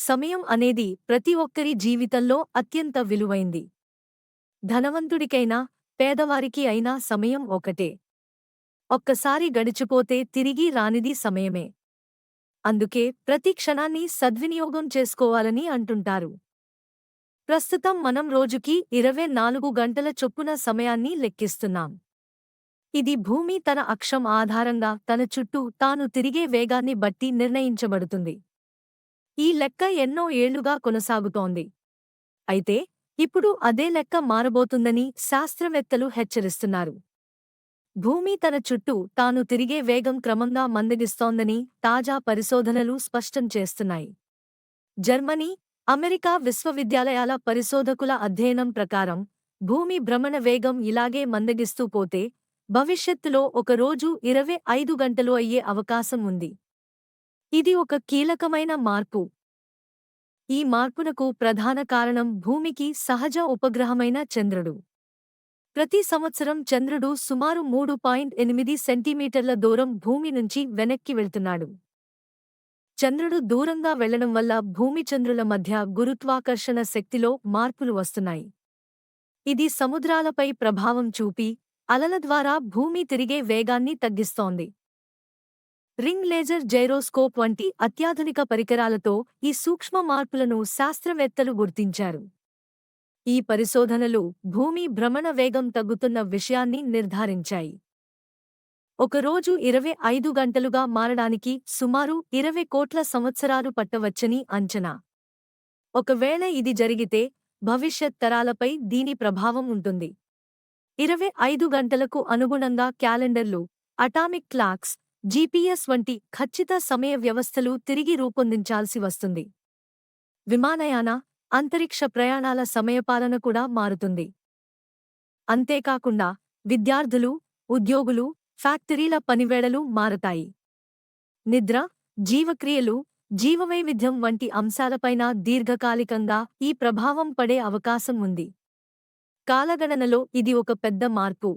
సమయం అనేది ప్రతి ఒక్కరి జీవితంలో అత్యంత విలువైంది. ధనవంతుడికైనా, పేదవారికి అయినా సమయం ఒకటే. ఒక్కసారి గడిచిపోతే తిరిగి రానిది సమయమే. అందుకే ప్రతి క్షణాన్ని సద్వినియోగం చేసుకోవాలని అంటుంటారు. ప్రస్తుతం మనం రోజుకి 24 గంటల చొప్పున సమయాన్ని లెక్కిస్తున్నాం. ఇది భూమి తన అక్షం ఆధారంగా తన చుట్టూ తాను తిరిగే వేగాన్ని బట్టి నిర్ణయించబడుతుంది. ఈ లెక్క ఎన్నో ఏళ్లుగా కొనసాగుతోంది. అయితే ఇప్పుడు అదే లెక్క మారబోతుందని శాస్త్రవేత్తలు హెచ్చరిస్తున్నారు. భూమి తన చుట్టూ తాను తిరిగే వేగం క్రమంగా మందగిస్తోందని తాజా పరిశోధనలు స్పష్టం చేస్తున్నాయి. జర్మనీ, అమెరికా విశ్వవిద్యాలయాల పరిశోధకుల అధ్యయనం ప్రకారం భూమి భ్రమణ వేగం ఇలాగే మందగిస్తూ పోతే భవిష్యత్తులో ఒక రోజు 25 గంటలు అయ్యే అవకాశం ఉంది. ఇది ఒక కీలకమైన మార్పు. ఈ మార్పునకు ప్రధాన కారణం భూమికి సహజ ఉపగ్రహమైన చంద్రుడు. ప్రతి సంవత్సరం చంద్రుడు సుమారు 3.8 సెంటీమీటర్ల దూరం భూమి నుంచి వెనక్కి వెళ్తున్నాడు. చంద్రుడు దూరంగా వెళ్లడం వల్ల భూమి చంద్రుల మధ్య గురుత్వాకర్షణ శక్తిలో మార్పులు వస్తున్నాయి. ఇది సముద్రాలపై ప్రభావం చూపి అలల ద్వారా భూమి తిరిగే వేగాన్ని తగ్గిస్తోంది. రింగ్ లేజర్ జైరోస్కోప్ వంటి అత్యాధునిక పరికరాలతో ఈ సూక్ష్మ మార్పులను శాస్త్రవేత్తలు గుర్తించారు. ఈ పరిశోధనలు భూమి భ్రమణ వేగం తగ్గుతున్న విషయాన్ని నిర్ధారించాయి. ఒకరోజు 25 గంటలుగా మారడానికి సుమారు 20 కోట్ల సంవత్సరాలు పట్టవచ్చని అంచనా. ఒకవేళ ఇది జరిగితే భవిష్యత్ తరాలపై దీని ప్రభావం ఉంటుంది. 25 గంటలకు అనుగుణంగా క్యాలెండర్లు, అటామిక్ క్లాక్స్, జీపీఎస్ వంటి ఖచ్చిత సమయ వ్యవస్థలు తిరిగి రూపొందించాల్సి వస్తుంది. విమానయాన, అంతరిక్ష ప్రయాణాల సమయపాలన కూడా మారుతుంది. అంతేకాకుండా విద్యార్థులు, ఉద్యోగులు, ఫ్యాక్టరీల పనివేళలు మారతాయి. నిద్ర, జీవక్రియలు, జీవవైవిధ్యం వంటి అంశాలపైన దీర్ఘకాలికంగా ఈ ప్రభావం పడే అవకాశం ఉంది. కాలగణనలో ఇది ఒక పెద్ద మార్పు.